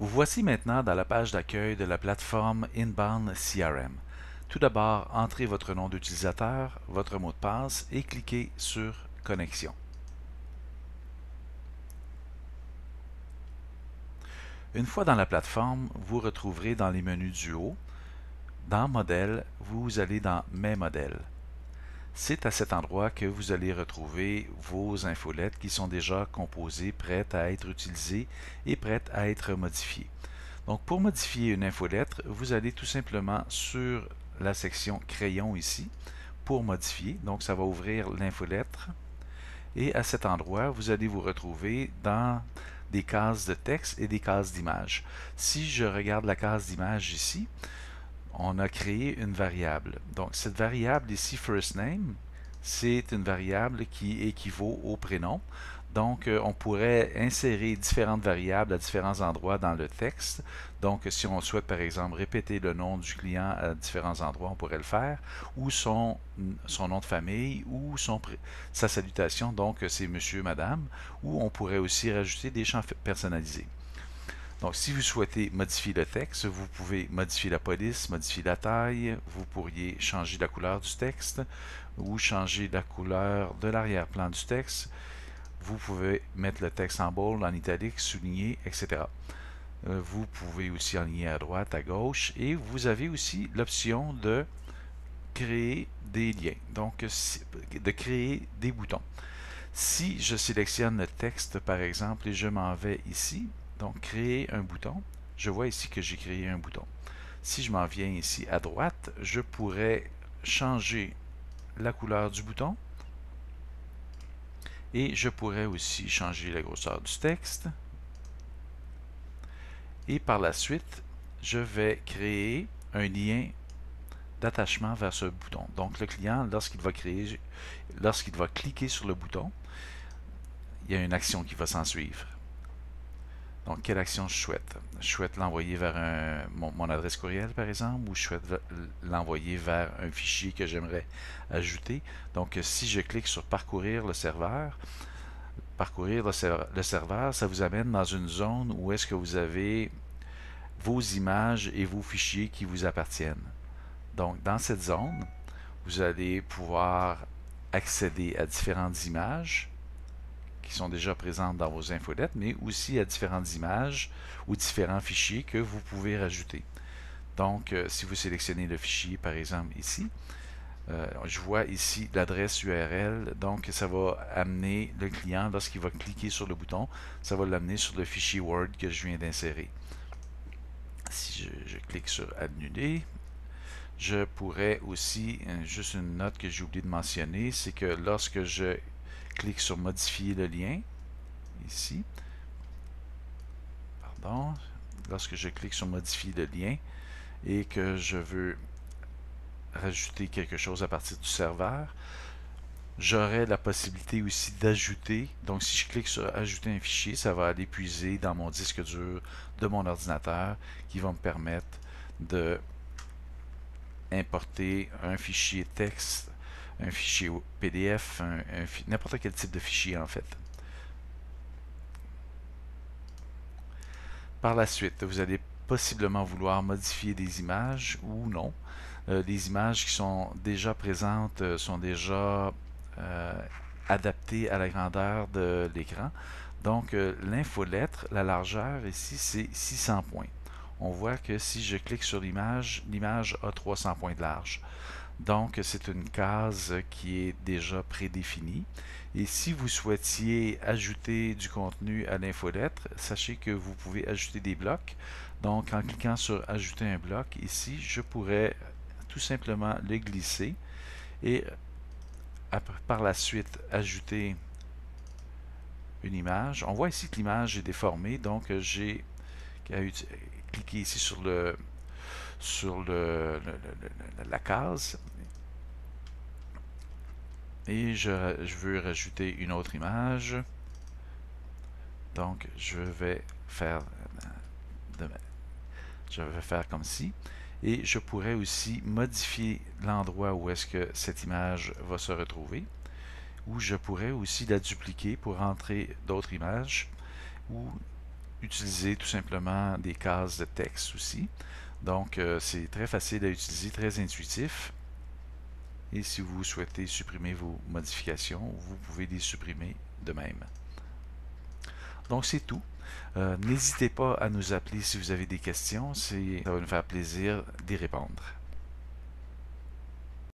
Vous voici maintenant dans la page d'accueil de la plateforme Inbound CRM. Tout d'abord, entrez votre nom d'utilisateur, votre mot de passe et cliquez sur Connexion. Une fois dans la plateforme, vous retrouverez dans les menus du haut, dans Modèles, vous allez dans Mes modèles. C'est à cet endroit que vous allez retrouver vos infolettes qui sont déjà composées, prêtes à être utilisées et prêtes à être modifiées. Donc, pour modifier une infolettre, vous allez tout simplement sur la section Crayon ici, pour modifier. Donc, ça va ouvrir l'infolettre. Et à cet endroit, vous allez vous retrouver dans des cases de texte et des cases d'image. Si je regarde la case d'image ici, on a créé une variable. Donc, cette variable ici, first name, c'est une variable qui équivaut au prénom. Donc, on pourrait insérer différentes variables à différents endroits dans le texte. Donc, si on souhaite, par exemple, répéter le nom du client à différents endroits, on pourrait le faire, ou son nom de famille, ou sa salutation, donc c'est monsieur, madame, ou on pourrait aussi rajouter des champs personnalisés. Donc, si vous souhaitez modifier le texte, vous pouvez modifier la police, modifier la taille, vous pourriez changer la couleur du texte ou changer la couleur de l'arrière-plan du texte. Vous pouvez mettre le texte en bold, en italique, souligné, etc. Vous pouvez aussi aligner à droite, à gauche, et vous avez aussi l'option de créer des liens, donc de créer des boutons. Si je sélectionne le texte, par exemple, et je m'en vais ici, donc créer un bouton, je vois ici que j'ai créé un bouton. Si je m'en viens ici à droite, je pourrais changer la couleur du bouton et je pourrais aussi changer la grosseur du texte. Et par la suite, je vais créer un lien d'attachement vers ce bouton. Donc le client, lorsqu'il va cliquer sur le bouton, il y a une action qui va s'en suivre. Donc, quelle action je souhaite? Je souhaite l'envoyer vers mon adresse courriel, par exemple, ou je souhaite l'envoyer vers un fichier que j'aimerais ajouter. Donc, si je clique sur parcourir le serveur, ça vous amène dans une zone où est-ce que vous avez vos images et vos fichiers qui vous appartiennent. Donc, dans cette zone, vous allez pouvoir accéder à différentes images qui sont déjà présentes dans vos infolettes, mais aussi à différentes images ou différents fichiers que vous pouvez rajouter. Donc, si vous sélectionnez le fichier, par exemple, ici, je vois ici l'adresse URL, donc ça va amener le client, lorsqu'il va cliquer sur le bouton, ça va l'amener sur le fichier Word que je viens d'insérer. Si je clique sur Annuler, je pourrais aussi, juste une note que j'ai oublié de mentionner, c'est que lorsque je clique sur Modifier le lien, ici, pardon, lorsque je clique sur Modifier le lien et que je veux rajouter quelque chose à partir du serveur, j'aurai la possibilité aussi d'ajouter. Donc, si je clique sur Ajouter un fichier, ça va aller puiser dans mon disque dur de mon ordinateur qui va me permettre de importer un fichier texte, un fichier PDF, n'importe quel type de fichier en fait. Par la suite, vous allez possiblement vouloir modifier des images ou non. Les images qui sont déjà présentes sont déjà adaptées à la grandeur de l'écran. Donc, l'infolettre, la largeur ici, c'est 600 points. On voit que si je clique sur l'image, l'image a 300 points de large. Donc, c'est une case qui est déjà prédéfinie. Et si vous souhaitiez ajouter du contenu à l'infolettre, sachez que vous pouvez ajouter des blocs. Donc, en cliquant sur Ajouter un bloc, ici, je pourrais tout simplement le glisser et par la suite ajouter une image. On voit ici que l'image est déformée, donc j'ai cliqué ici sur la case et je veux rajouter une autre image. Donc je vais faire comme ci et je pourrais aussi modifier l'endroit où est-ce que cette image va se retrouver, ou je pourrais aussi la dupliquer pour entrer d'autres images, ou utiliser tout simplement des cases de texte aussi. Donc, c'est très facile à utiliser, très intuitif. Et si vous souhaitez supprimer vos modifications, vous pouvez les supprimer de même. Donc, c'est tout. N'hésitez pas à nous appeler si vous avez des questions. Ça va nous faire plaisir d'y répondre.